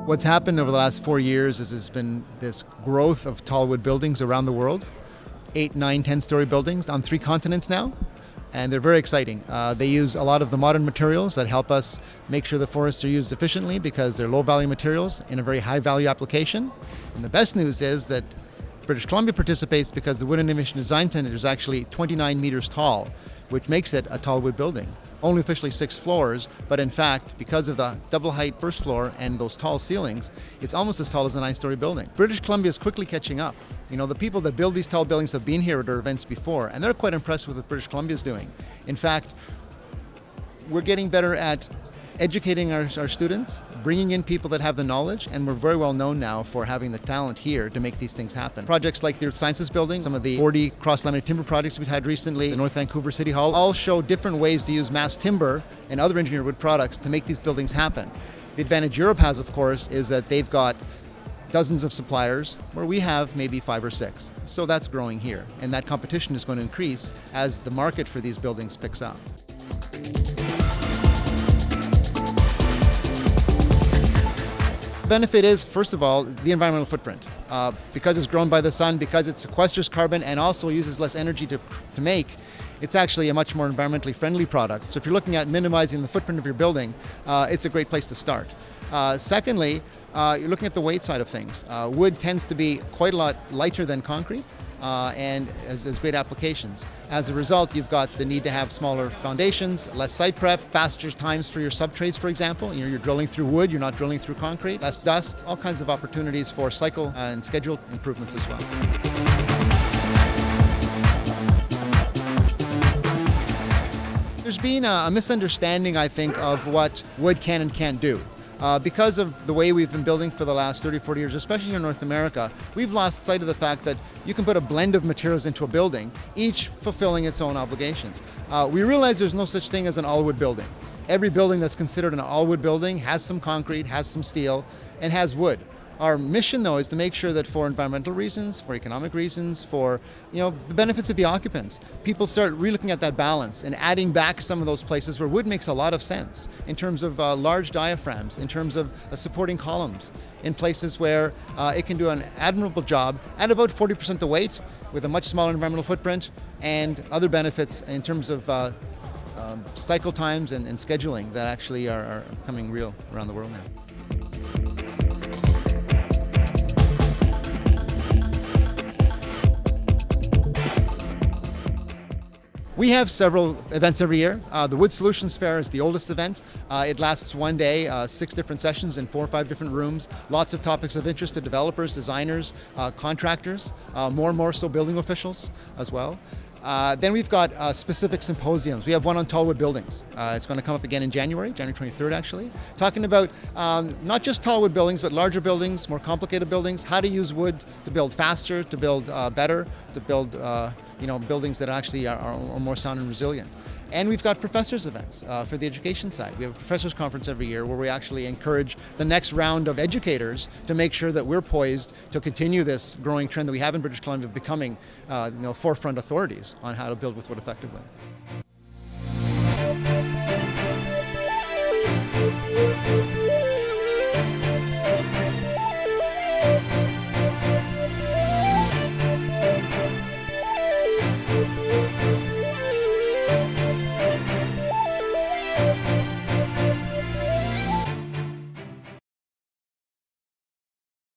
What's happened over the last 4 years is there's been this growth of Tallwood buildings around the world, 8, 9, 10-story buildings on 3 continents now, and they're very exciting. They use a lot of the modern materials that help us make sure the forests are used efficiently because they're low-value materials in a very high-value application. And the best news is that British Columbia participates because the Wood Innovation Design Center is actually 29 meters tall, which makes it a Tallwood building. Only officially 6 floors, but in fact, because of the double height first floor and those tall ceilings, it's almost as tall as a 9-story building. British Columbia is quickly catching up. You know, the people that build these tall buildings have been here at our events before, and they're quite impressed with what British Columbia is doing. In fact, we're getting better at educating our students, bringing in people that have the knowledge, and we're very well known now for having the talent here to make these things happen. Projects like the Earth Sciences Building, some of the 40 cross-laminated timber projects we've had recently, the North Vancouver City Hall, all show different ways to use mass timber and other engineered wood products to make these buildings happen. The advantage Europe has, of course, is that they've got dozens of suppliers where we have maybe 5 or 6. So that's growing here, and that competition is going to increase as the market for these buildings picks up. The benefit is, first of all, the environmental footprint. Because it's grown by the sun, because it sequesters carbon and also uses less energy to make, it's actually a much more environmentally friendly product. So if you're looking at minimizing the footprint of your building, it's a great place to start. Secondly, you're looking at the weight side of things. Wood tends to be quite a lot lighter than concrete. And has great applications. As a result, you've got the need to have smaller foundations, less site prep, faster times for your subtrades, for example. You're drilling through wood, you're not drilling through concrete, less dust, all kinds of opportunities for cycle and schedule improvements as well. There's been a misunderstanding, I think, of what wood can and can't do. Because of the way we've been building for the last 30, 40 years, especially here in North America, we've lost sight of the fact that you can put a blend of materials into a building, each fulfilling its own obligations. We realize there's no such thing as an all-wood building. Every building that's considered an all-wood building has some concrete, has some steel, and has wood. Our mission, though, is to make sure that for environmental reasons, for economic reasons, for the benefits of the occupants, people start relooking at that balance and adding back some of those places where wood makes a lot of sense in terms of large diaphragms, in terms of supporting columns, in places where it can do an admirable job at about 40% the weight with a much smaller environmental footprint and other benefits in terms of cycle times and scheduling that actually are becoming real around the world now. We have several events every year. The Wood Solutions Fair is the oldest event. It lasts one day, 6 different sessions in 4 or 5 different rooms. Lots of topics of interest to developers, designers, contractors, more and more so building officials as well. Then we've got specific symposiums. We have one on Tallwood buildings. It's going to come up again in January 23rd actually, talking about not just Tallwood buildings, but larger buildings, more complicated buildings, how to use wood to build faster, to build better, to build buildings that actually are more sound and resilient. And we've got professors' events for the education side. We have a professors' conference every year where we actually encourage the next round of educators to make sure that we're poised to continue this growing trend that we have in British Columbia of becoming forefront authorities on how to build with wood effectively.